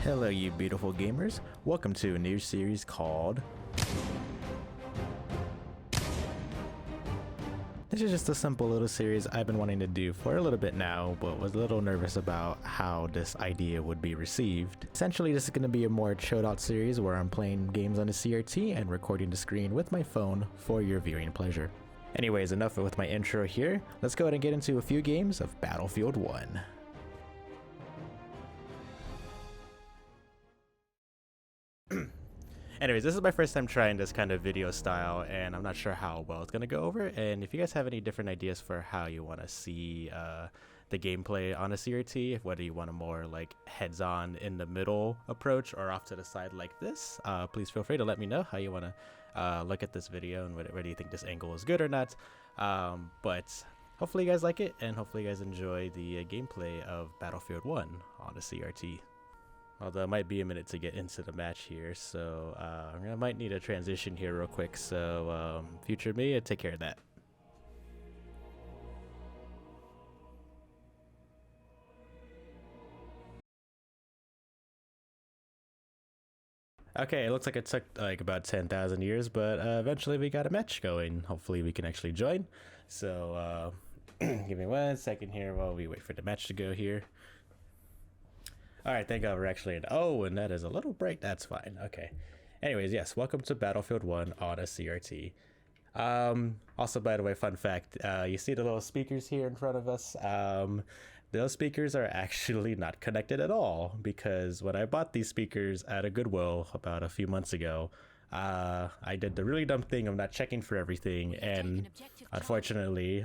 Hello you beautiful gamers, welcome to a new series called... This is just a simple little series I've been wanting to do for a little bit now, but was a little nervous about how this idea would be received. Essentially, this is going to be a more chilled out series where I'm playing games on a CRT and recording the screen with my phone for your viewing pleasure. Anyways, enough with my intro here, let's go ahead and get into a few games of Battlefield 1. Anyways, this is my first time trying this kind of video style, and I'm not sure how well it's going to go over. And if you guys have any different ideas for how you want to see the gameplay on a CRT, whether you want a more like heads-on in the middle approach or off to the side like this, please feel free to let me know how you want to look at this video and whether you think this angle is good or not. But hopefully you guys like it, and hopefully you guys enjoy the gameplay of Battlefield 1 on a CRT. Although it might be a minute to get into the match here, so I might need a transition here real quick, so future me, take care of that. Okay, it looks like it took like about 10,000 years, but eventually we got a match going. Hopefully we can actually join. So give me 1 second here while we wait for the match to go here. Alright, thank God we're actually in. Oh, and that is a little bright. That's fine. Okay. Anyways, yes, welcome to Battlefield 1 on a CRT. Also, by the way, fun fact, you see the little speakers here in front of us? Those speakers are actually not connected at all, because when I bought these speakers at a Goodwill about a few months ago, I did the really dumb thing of not checking for everything, and unfortunately,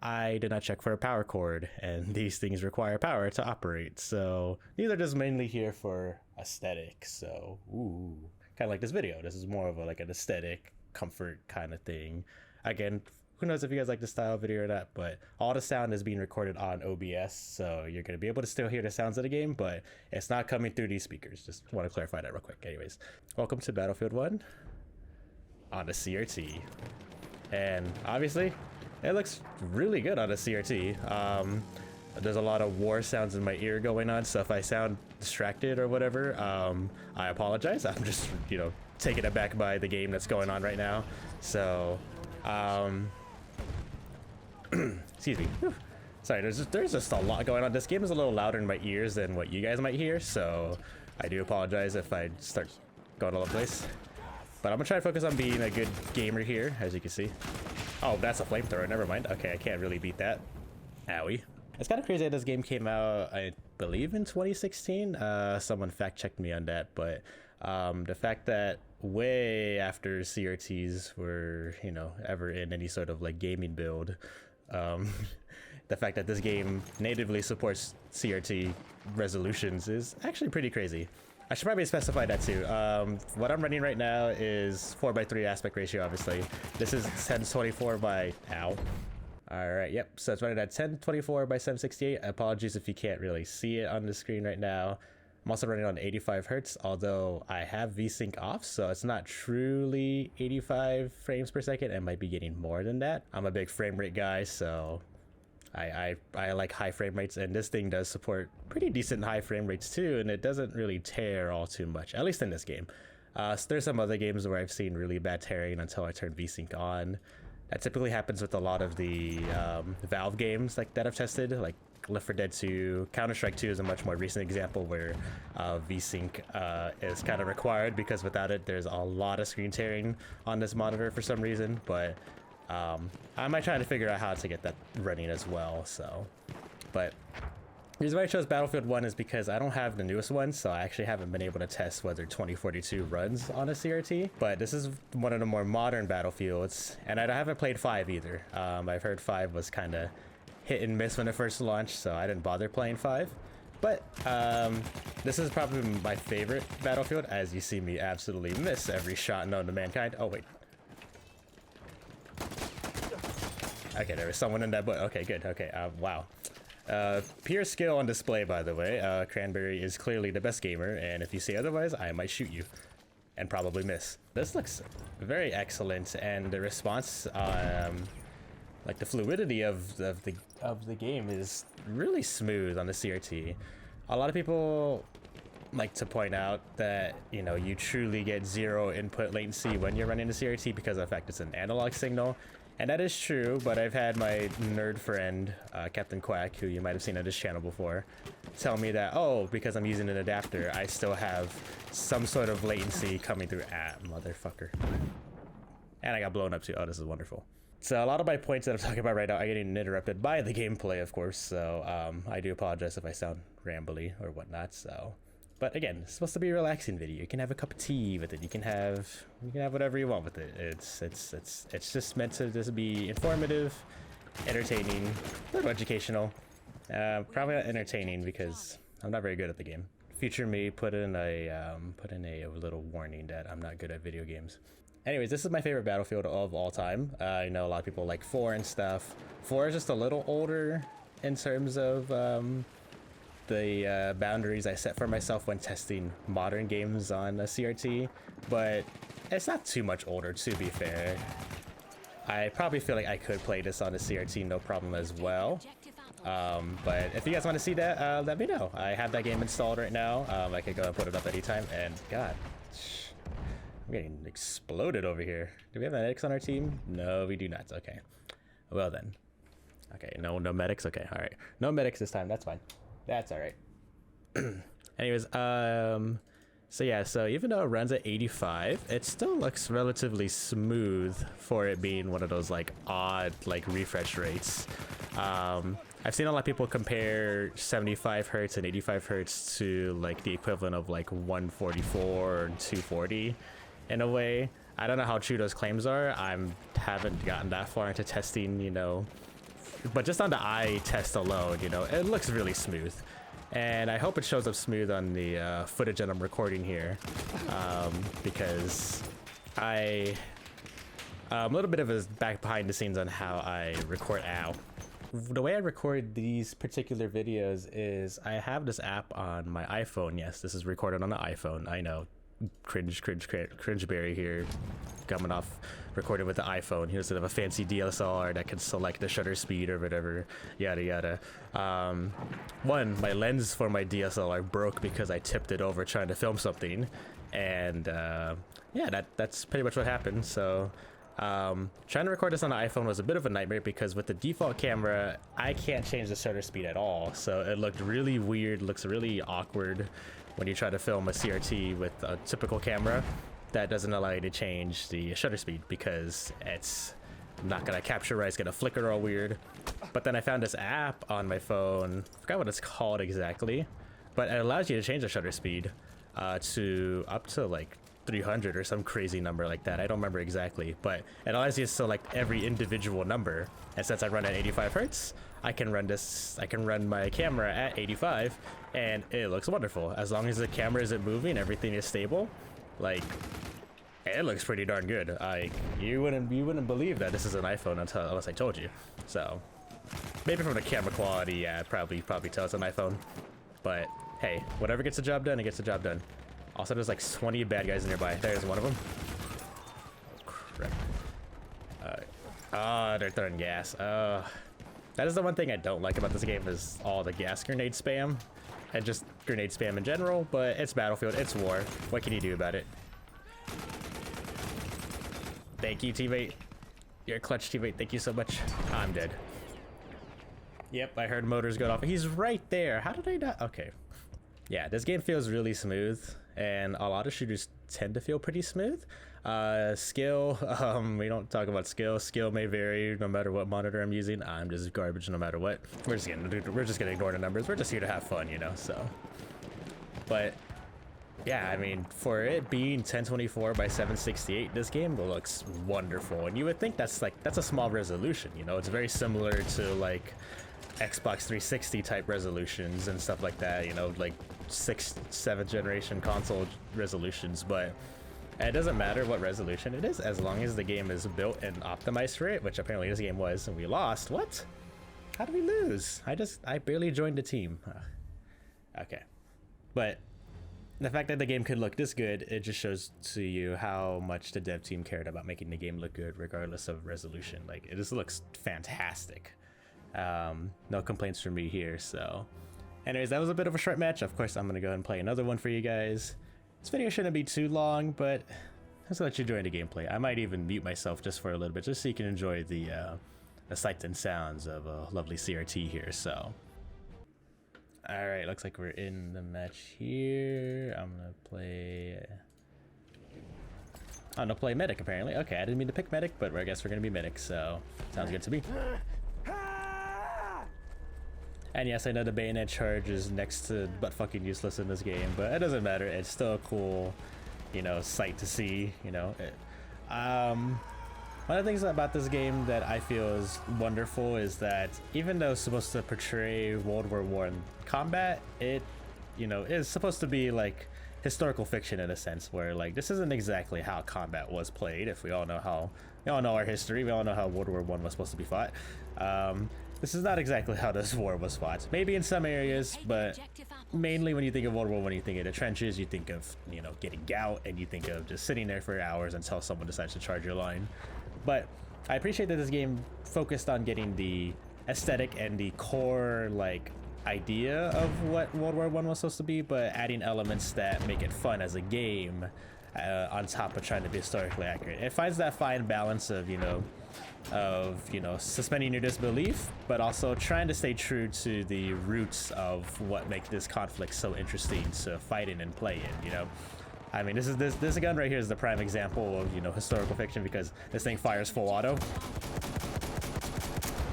I did not check for a power cord, and these things require power to operate, so these are just mainly here for aesthetics. So ooh, kind of like this video. This is more of a, like an aesthetic comfort kind of thing. Again, who knows if you guys like the style video or not, but all the sound is being recorded on OBS, so you're going to be able to still hear the sounds of the game, but it's not coming through these speakers. Just want to clarify that real quick. Anyways, welcome to Battlefield 1 on a CRT, and obviously it looks really good on a CRT. There's a lot of war sounds in my ear going on, so if I sound distracted or whatever, I apologize. I'm just, you know, taken aback by the game that's going on right now. So, excuse me. Whew. Sorry, there's just a lot going on. This game is a little louder in my ears than what you guys might hear, so I do apologize if I start going all over the place. But I'm gonna try to focus on being a good gamer here, as you can see. Oh, that's a flamethrower. Never mind. Okay, I can't really beat that. Owie. It's kind of crazy that this game came out, I believe, in 2016. Someone fact-checked me on that, but the fact that way after CRTs were, you know, ever in any sort of like gaming build, the fact that this game natively supports CRT resolutions is actually pretty crazy. I should probably specify that too. What I'm running right now is 4:3 aspect ratio, obviously. This is 1024 by... Ow. Alright, yep. So it's running at 1024 by 768. Apologies if you can't really see it on the screen right now. I'm also running on 85 hertz, although I have VSync off, so it's not truly 85 frames per second. It might be getting more than that. I'm a big frame rate guy, so I like high frame rates, and this thing does support pretty decent high frame rates too, and it doesn't really tear all too much, at least in this game. So there's some other games where I've seen really bad tearing until I turn VSync on. That typically happens with a lot of the Valve games like that I've tested, like Left 4 Dead 2. Counter-Strike 2 is a much more recent example where VSync is kind of required, because without it there's a lot of screen tearing on this monitor for some reason, but I might try to figure out how to get that running as well. So, but the reason why I chose Battlefield 1 is because I don't have the newest one, so I actually haven't been able to test whether 2042 runs on a CRT. But this is one of the more modern Battlefields, and I haven't played 5 either. I've heard 5 was kind of hit and miss when it first launched, so I didn't bother playing 5. But this is probably my favorite Battlefield, as you see me absolutely miss every shot known to mankind. Oh wait. Okay, there was someone in that book. Okay, good. Okay, wow. Pure skill on display, by the way. Cranberry is clearly the best gamer, and if you say otherwise, I might shoot you. And probably miss. This looks very excellent, and the response, like the fluidity of the game is really smooth on the CRT. A lot of people like to point out that, you know, you truly get 0 input latency when you're running a CRT because of the fact it's an analog signal. And that is true, but I've had my nerd friend, Captain Quack, who you might have seen on this channel before, tell me that, oh, because I'm using an adapter, I still have some sort of latency coming through. Ah, motherfucker. And I got blown up too. Oh, this is wonderful. So a lot of my points that I'm talking about right now are getting interrupted by the gameplay, of course. So I do apologize if I sound rambly or whatnot. So, but again, it's supposed to be a relaxing video. You can have a cup of tea with it. You can have whatever you want with it. It's just meant to just be informative, entertaining, a little educational. Probably not entertaining because I'm not very good at the game. Future me put in a little warning that I'm not good at video games. Anyways, this is my favorite Battlefield of all time. I know a lot of people like 4 and stuff. 4 is just a little older in terms of the boundaries I set for myself when testing modern games on a CRT, but it's not too much older, to be fair. I probably feel like I could play this on a CRT no problem as well. But if you guys want to see that, let me know. I have that game installed right now. I could go and put it up anytime, and God, I'm getting exploded over here. Do we have medics on our team? No, we do not. Okay. Well then. Okay, no medics? Okay, alright. No medics this time, that's fine. That's alright. Anyways, so yeah, so even though it runs at 85, it still looks relatively smooth for it being one of those like odd like refresh rates. I've seen a lot of people compare 75 hertz and 85 hertz to like the equivalent of like 144 or 240 in a way. I don't know how true those claims are. I haven't gotten that far into testing, you know, but just on the eye test alone, you know, it looks really smooth. And I hope it shows up smooth on the footage that I'm recording here, because I'm a little bit of a back behind the scenes on how I record. Ow. The way I record these particular videos is I have this app on my iPhone. Yes, this is recorded on the iPhone. I know, Cranberry here, coming off recorded with the iPhone. He doesn't have a fancy DSLR that can select the shutter speed or whatever, yada yada. One, my lens for my DSLR broke because I tipped it over trying to film something, and yeah, that's pretty much what happened. So trying to record this on the iPhone was a bit of a nightmare because with the default camera I can't change the shutter speed at all, so it looked really weird, looks really awkward when you try to film a CRT with a typical camera that doesn't allow you to change the shutter speed because it's not gonna capture right, it's gonna flicker all weird. But then I found this app on my phone, I forgot what it's called exactly, but it allows you to change the shutter speed to up to like 300 or some crazy number like that. I don't remember exactly, but it allows you to select every individual number. And since I run at 85 hertz, I can run my camera at 85 and it looks wonderful. As long as the camera isn't moving, everything is stable. Like, it looks pretty darn good. You wouldn't believe that this is an iPhone unless I told you. So maybe from the camera quality, yeah, probably tell it's an iPhone. But hey, whatever gets the job done, it gets the job done. Also, there's like 20 bad guys nearby. There's one of them. Oh, crap. They're throwing gas. That is the one thing I don't like about this game is all the gas grenade spam. And just grenade spam in general, but it's Battlefield, it's war. What can you do about it? Thank you, teammate. You're a clutch teammate, thank you so much. I'm dead. Yep, I heard motors go off. He's right there. How did I not? Okay. Yeah, this game feels really smooth, and a lot of shooters tend to feel pretty smooth. Skill, we don't talk about skill. Skill may vary no matter what monitor I'm using. I'm just garbage no matter what. We're just gonna ignore the numbers. We're just here to have fun, you know, so. But yeah, I mean, for it being 1024 by 768, this game looks wonderful. And you would think that's a small resolution, you know, it's very similar to like Xbox 360 type resolutions and stuff like that, you know, like 6th, 7th generation console resolutions, but it doesn't matter what resolution it is as long as the game is built and optimized for it, which apparently this game was, and we lost. What? How did we lose? I barely joined the team. Okay. But the fact that the game could look this good, it just shows to you how much the dev team cared about making the game look good regardless of resolution. Like, it just looks fantastic. No complaints from me here, so. Anyways, that was a bit of a short match. Of course, I'm gonna go ahead and play another one for you guys. This video shouldn't be too long, but let's let you enjoy the gameplay. I might even mute myself just for a little bit, just so you can enjoy the sights and sounds of a lovely CRT here. So, all right, looks like we're in the match here. I'm gonna play medic apparently. Okay, I didn't mean to pick medic, but I guess we're gonna be medic. So sounds good to me. And yes, I know the bayonet charge is next to butt fucking useless in this game, but it doesn't matter. It's still a cool, you know, sight to see. You know, one of the things about this game that I feel is wonderful is that even though it's supposed to portray World War I combat, it, you know, is supposed to be like historical fiction in a sense, where like this isn't exactly how combat was played. If we all know our history, we all know how World War I was supposed to be fought. This is not exactly how this war was fought. Maybe in some areas, but mainly when you think of World War I, you think of the trenches, you think of, you know, getting gout, and you think of just sitting there for hours until someone decides to charge your line. But I appreciate that this game focused on getting the aesthetic and the core, like, idea of what World War I was supposed to be, but adding elements that make it fun as a game on top of trying to be historically accurate. It finds that fine balance of, you know, suspending your disbelief, but also trying to stay true to the roots of what makes this conflict so interesting to fight in and play in, you know? I mean, this gun right here is the prime example of, you know, historical fiction, because this thing fires full auto,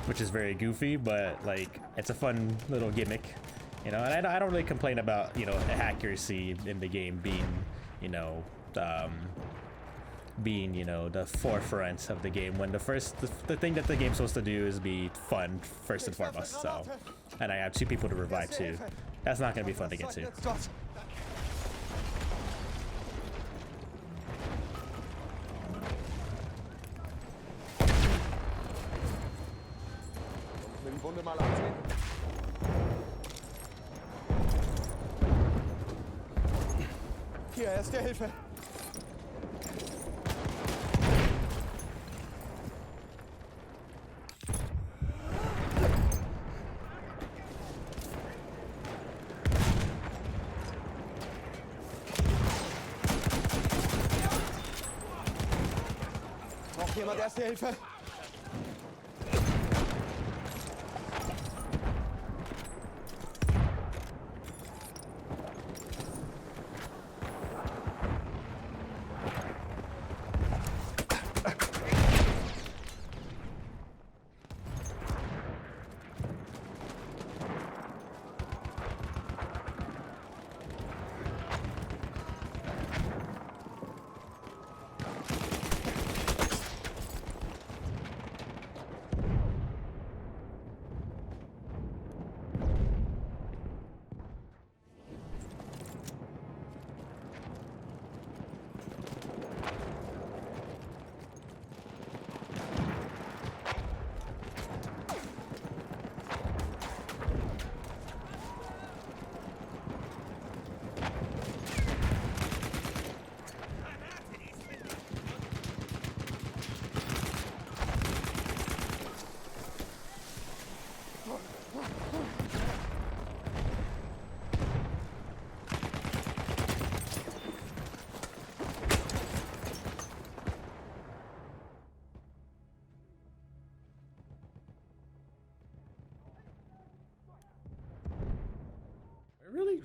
which is very goofy, but like it's a fun little gimmick, you know. And I don't really complain about, you know, accuracy in the game being, you know, the forefront of the game, when the thing that the game's supposed to do is be fun first and foremost. So, and I have 2 people to revive too. That's not gonna be fun to get to. Hier, erste Hilfe. Braucht jemand erste Hilfe?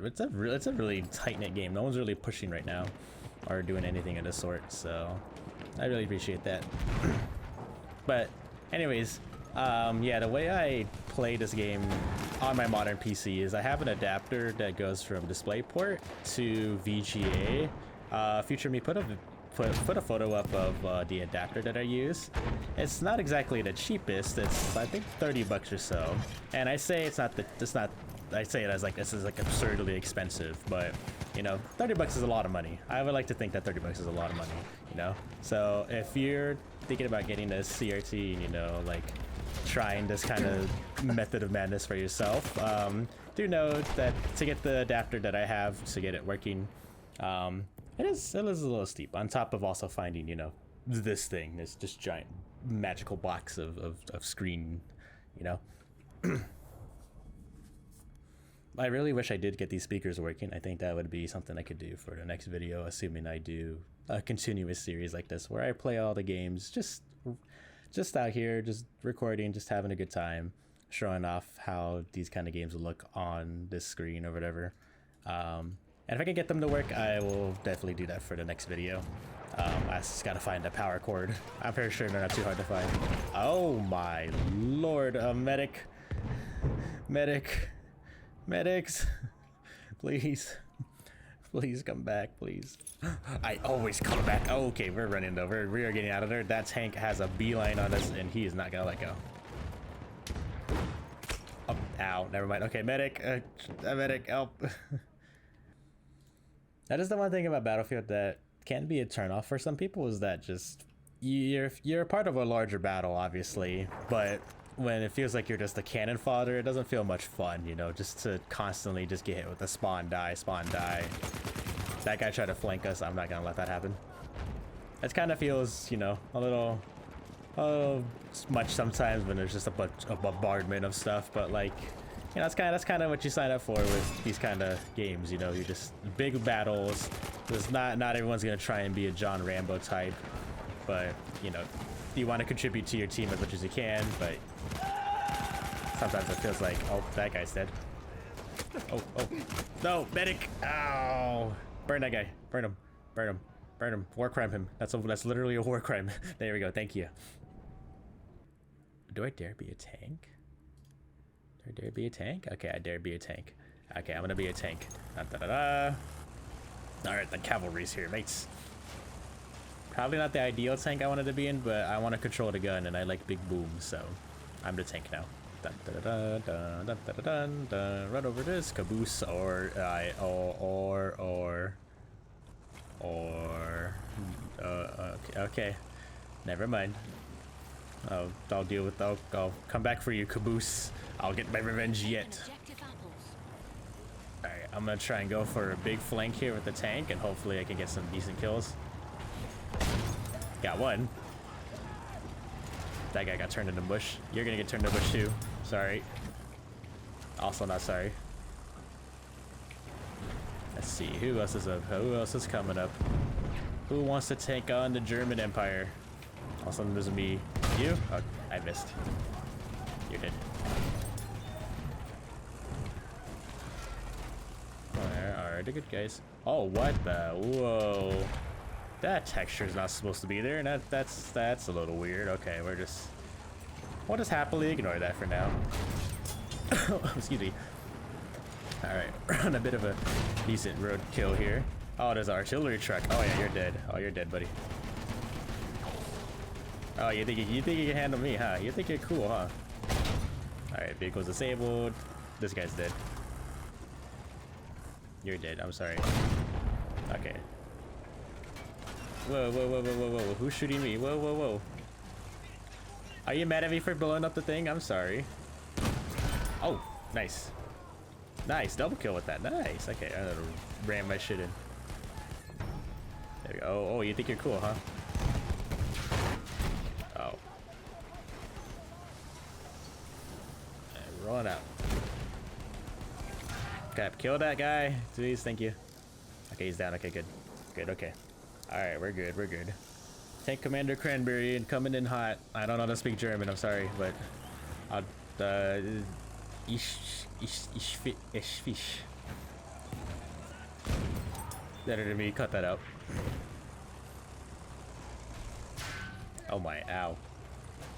It's a really tight-knit game. No one's really pushing right now or doing anything of the sort, so I really appreciate that. But anyways, yeah, the way I play this game on my modern PC is I have an adapter that goes from DisplayPort to VGA. Future me put a photo up of the adapter that I use. It's not exactly the cheapest. It's, I think, 30 bucks or so. And I say I say it as like this is like absurdly expensive, but you know, 30 bucks is a lot of money. I would like to think that 30 bucks is a lot of money, you know? So if you're thinking about getting this CRT, you know, like trying this kind of method of madness for yourself, do know that to get the adapter that I have to get it working, it is a little steep, on top of also finding, you know, this thing, this just giant magical box of screen, you know? I really wish I did get these speakers working. I think that would be something I could do for the next video, assuming I do a continuous series like this where I play all the games just out here, just recording, just having a good time, showing off how these kind of games will look on this screen or whatever. And if I can get them to work, I will definitely do that for the next video. I just gotta find a power cord. I'm pretty sure they're not too hard to find. Oh my lord, a medic. Medics. Please. Please come back, please. I always come back. Oh, okay, we're running though. We are getting out of there. That tank has a beeline on us and he is not gonna let go. Oh, ow, never mind. Okay, medic. Medic, help. That is the one thing about Battlefield that can be a turnoff for some people, is that just you're a part of a larger battle, obviously, but when it feels like you're just a cannon fodder, it doesn't feel much fun, you know, just to constantly just get hit with a spawn die. That guy tried to flank us. I'm not gonna let that happen. It kind of feels, you know, a little much sometimes when there's just a bombardment of stuff, but like, you know, that's kind of what you sign up for with these kind of games. You know, you just big battles. There's not everyone's gonna try and be a John Rambo type, but you know, you want to contribute to your team as much as you can. But sometimes it feels like, oh, that guy's dead. Oh, no, medic! Ow! Burn that guy. Burn him. War crime him. That's literally a war crime. There we go. Thank you. Do I dare be a tank? Do I dare be a tank? Okay, I dare be a tank. Okay, I'm gonna be a tank. Alright, the cavalry's here, mates. Probably not the ideal tank I wanted to be in, but I want to control the gun and I like big booms, so I'm the tank now. Run over this caboose, okay. Never mind. I'll deal with. I'll come back for you, caboose. I'll get my revenge yet. Alright, I'm gonna try and go for a big flank here with the tank, and hopefully I can get some decent kills. Got one. That guy got turned into bush. You're gonna get turned into bush too. Sorry. Also not sorry. Let's see, who else is coming up? Who wants to take on the German Empire? Also, there's me. You? Oh, I missed. You're dead. Where are the good guys? Oh, what the? Whoa. That texture is not supposed to be there, and that's a little weird. Okay, we'll just happily ignore that for now. Excuse me. Alright, on a bit of a decent road kill here. Oh, there's an artillery truck. Oh yeah, you're dead. Oh, you're dead, buddy. Oh, you think you can handle me, huh? You think you're cool, huh? Alright, vehicle's disabled. This guy's dead. You're dead, I'm sorry. Okay. Whoa. Who's shooting me? Whoa. Are you mad at me for blowing up the thing? I'm sorry. Oh, nice. Nice, double kill with that. Nice. Okay, I ram my shit in. There we go. Oh, you think you're cool, huh? Oh. And rolling out. Okay, kill that guy. Please, thank you. Okay, he's down. Okay, good. Okay. Alright, we're good. Tank Commander Cranberry and coming in hot. I don't know how to speak German, I'm sorry, but I'll ich fish. Better than me, cut that out. Oh my, ow.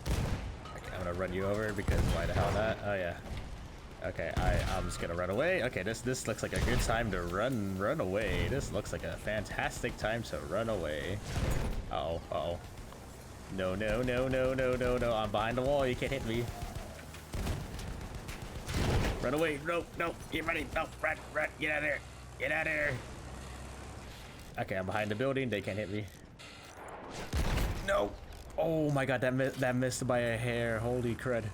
Okay, I'm gonna run you over because why the hell not? Oh yeah. Okay, I'm just gonna run away. Okay, this looks like a good time to run away. This looks like a fantastic time to run away. Uh-oh. No. I'm behind the wall. You can't hit me. Run away. No. Get ready. No, run. Get out of there. Okay, I'm behind the building. They can't hit me. No. Oh my god, that missed by a hair. Holy crud.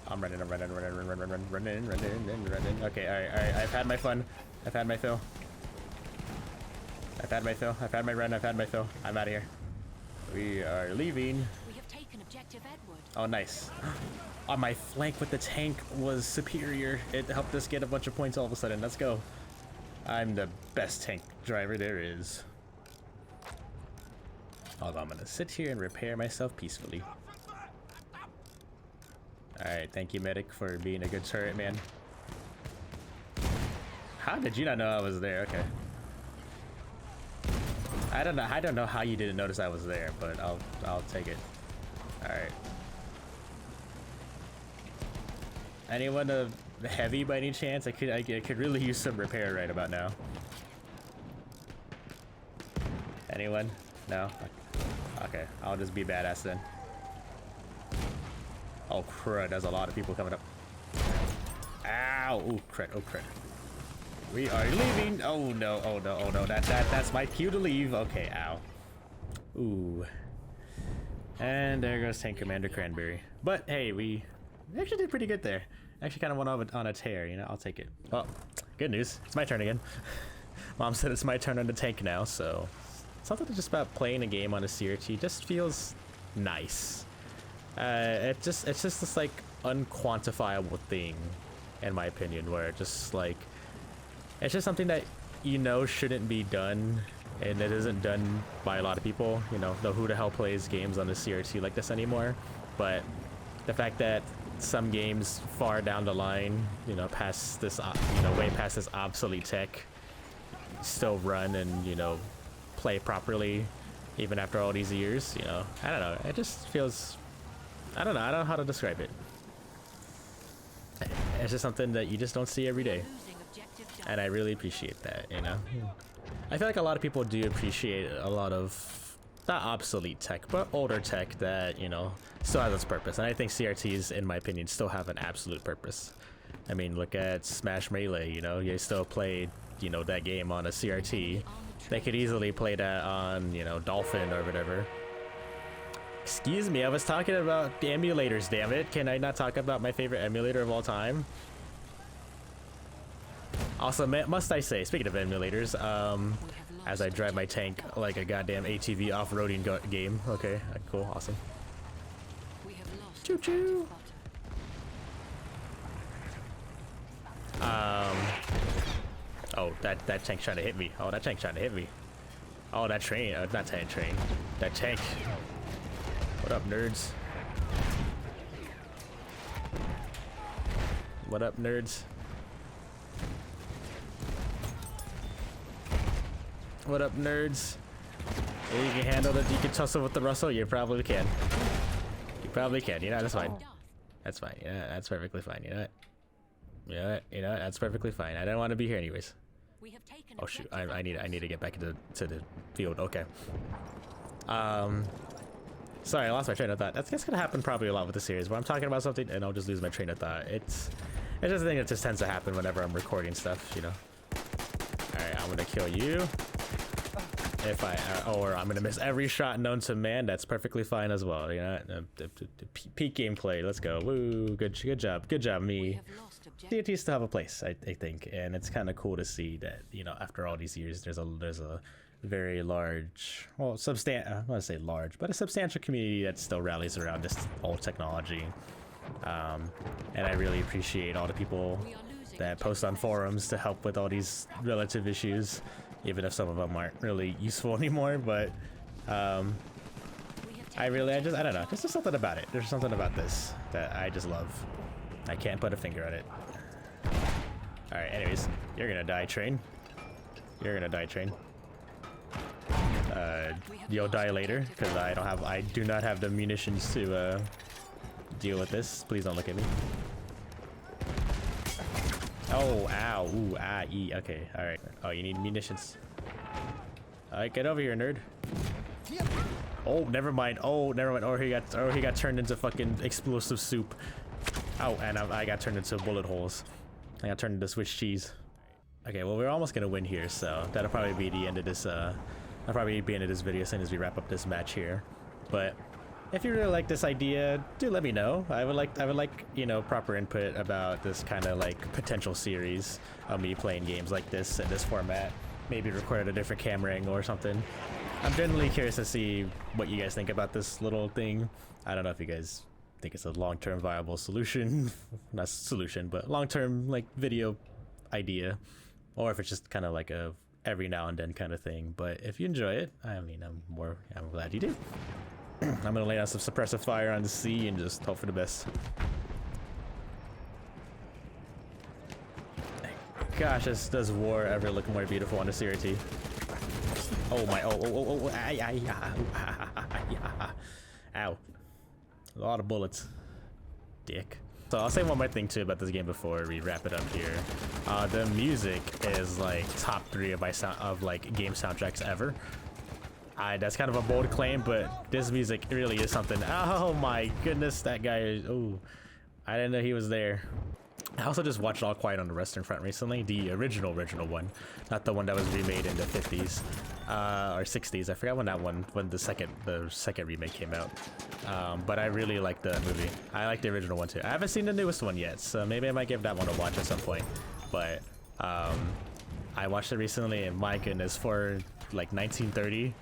I'm running. Okay, alright. I've had my fun. I've had my fill. I've had my run. I'm out of here. We are leaving. We have taken objective Edward. Oh, nice. On my flank with the tank was superior. It helped us get a bunch of points all of a sudden. Let's go. I'm the best tank driver there is. Although I'm gonna sit here and repair myself peacefully. Alright, thank you, medic, for being a good turret, man. How did you not know I was there? Okay. I don't know how you didn't notice I was there, but I'll take it. Alright. Anyone heavy by any chance? I could really use some repair right about now. Anyone? No? Okay, I'll just be badass then. Oh crud, there's a lot of people coming up. Ow! Oh crud, oh crud. We are leaving! Oh no, oh no, oh no, that's my cue to leave. Okay, ow. Ooh. And there goes Tank Commander Cranberry. But hey, we actually did pretty good there. Actually kind of went on a tear, you know, I'll take it. Well, good news, it's my turn again. Mom said it's my turn on the tank now, so something just about playing a game on a CRT just feels nice. It's just this like unquantifiable thing, in my opinion, where it just like it's just something that you know shouldn't be done, and it isn't done by a lot of people. You know, who the hell plays games on a CRT like this anymore? But the fact that some games far down the line, you know, past this, you know, way past this obsolete tech, still run and, you know, play properly even after all these years, you know, I don't know, it just feels, I don't know how to describe it. It's just something that you just don't see every day, and I really appreciate that, you know. I feel like a lot of people do appreciate a lot of not obsolete tech, but older tech that, you know, still has its purpose, and I think CRTs, in my opinion, still have an absolute purpose. I mean, look at Smash Melee, you know, you still played, you know, that game on a CRT. They could easily play that on, you know, Dolphin or whatever. Excuse me, I was talking about the emulators, damn it. Can I not talk about my favorite emulator of all time? Also, must I say, speaking of emulators, as I drive my tank like a goddamn ATV off-roading game. Okay, cool, awesome. Choo choo. Oh, that tank's trying to hit me. Oh, that tank's trying to hit me. Oh, that train. Not train. That tank. What up, nerds? What up, nerds? What up, nerds? Yeah, you can handle it. You can tussle with the Russell. You probably can. You probably can. You know, that's fine. That's fine. Yeah, that's perfectly fine. You know what? You know what? That's perfectly fine. I don't want to be here anyways. Oh shoot! I need to get back to the field. Okay. Sorry, I lost my train of thought. That's gonna happen probably a lot with the series, where I'm talking about something and I'll just lose my train of thought. It's just a thing that just tends to happen whenever I'm recording stuff, you know. All right, I'm gonna kill you. If or I'm gonna miss every shot known to man. That's perfectly fine as well. You know, peak gameplay. Let's go. Woo! Good job, me. CRTs still have a place, I think, and it's kind of cool to see that, you know, after all these years, there's a very large, well, I don't want to say large, but a substantial community that still rallies around this old technology. And I really appreciate all the people that post on forums to help with all these relative issues, even if some of them aren't really useful anymore. But I don't know, there's just something about it. There's something about this that I just love. I can't put a finger on it. All right, anyways, you're gonna die, train. You're gonna die, train. You'll die later, because I do not have the munitions to deal with this. Please don't look at me. Oh, ow, ooh, ah, e. Okay, all right. Oh, you need munitions. All right, get over here, nerd. Oh, never mind. Oh, never mind. Or he got turned into fucking explosive soup. Oh, and I got turned into bullet holes. I got turned into Swiss cheese. Okay, well, we're almost gonna win here, so that'll probably be the end of this. I'll probably be end of this video as soon as we wrap up this match here. But if you really like this idea, do let me know. I would like, you know, proper input about this kind of like potential series of me playing games like this in this format. Maybe record a different camera angle or something. I'm generally curious to see what you guys think about this little thing. I don't know if you guys think it's a long-term viable solution, not solution, but long-term like video idea, or if it's just kind of like a every now and then kind of thing. But if you enjoy it, I mean, I'm glad you did. I'm gonna lay down some suppressive fire on the sea and just hope for the best. Gosh, does war ever look more beautiful on the CRT? Oh my, ow. A lot of bullets. Dick. So I'll say one more thing too about this game before we wrap it up here. The music is like top 3 of my game soundtracks ever. That's kind of a bold claim, but this music really is something. Oh my goodness, that guy is, oh, I didn't know he was there. I also just watched All Quiet on the Western Front recently, the original one, not the one that was remade in the 50s or 60s. I forgot when the second remake came out. But I really like the movie. I like the original one too. I haven't seen the newest one yet, so maybe I might give that one a watch at some point. But I watched it recently, and my goodness, for like 1930,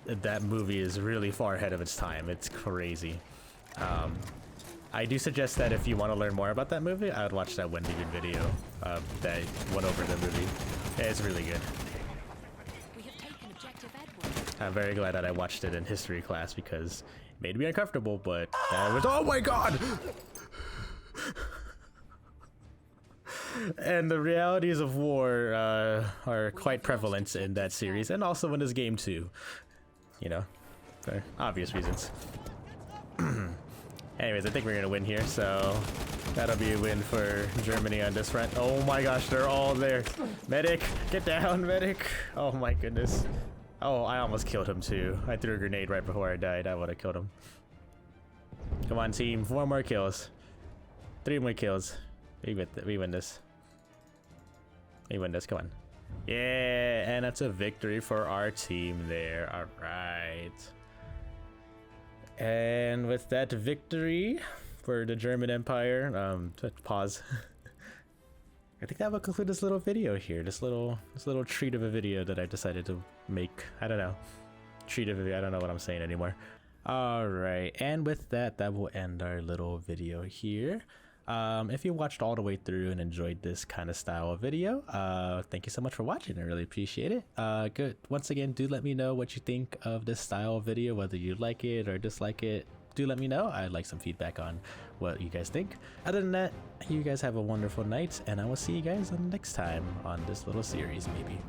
that movie is really far ahead of its time. It's crazy. I do suggest that if you want to learn more about that movie, I would watch that Wendigo video that went over the movie. Yeah, it's really good. We have taken objective Edward. I'm very glad that I watched it in history class because it made me uncomfortable, but that was, oh my god! And the realities of war are quite prevalent in that series, and also in this game too. You know, for obvious reasons. Anyways, I think we're gonna win here, so that'll be a win for Germany on this front. Oh my gosh, they're all there. Medic, get down, medic. Oh my goodness. Oh, I almost killed him too. I threw a grenade right before I died. I would have killed him. Come on, team. 4 more kills. 3 more kills. We win this. We win this. Come on. Yeah, and that's a victory for our team there. All right. And with that victory for the German Empire, pause. I think that will conclude this little video here. This little treat of a video that I decided to make. I don't know. Treat of a video. I don't know what I'm saying anymore. All right. And with that, that will end our little video here. If you watched all the way through and enjoyed this kind of style of video, thank you so much for watching. I really appreciate it. Good. Once again, do let me know what you think of this style of video, whether you like it or dislike it. Do let me know. I'd like some feedback on what you guys think. Other than that, you guys have a wonderful night, and I will see you guys next time on this little series, maybe.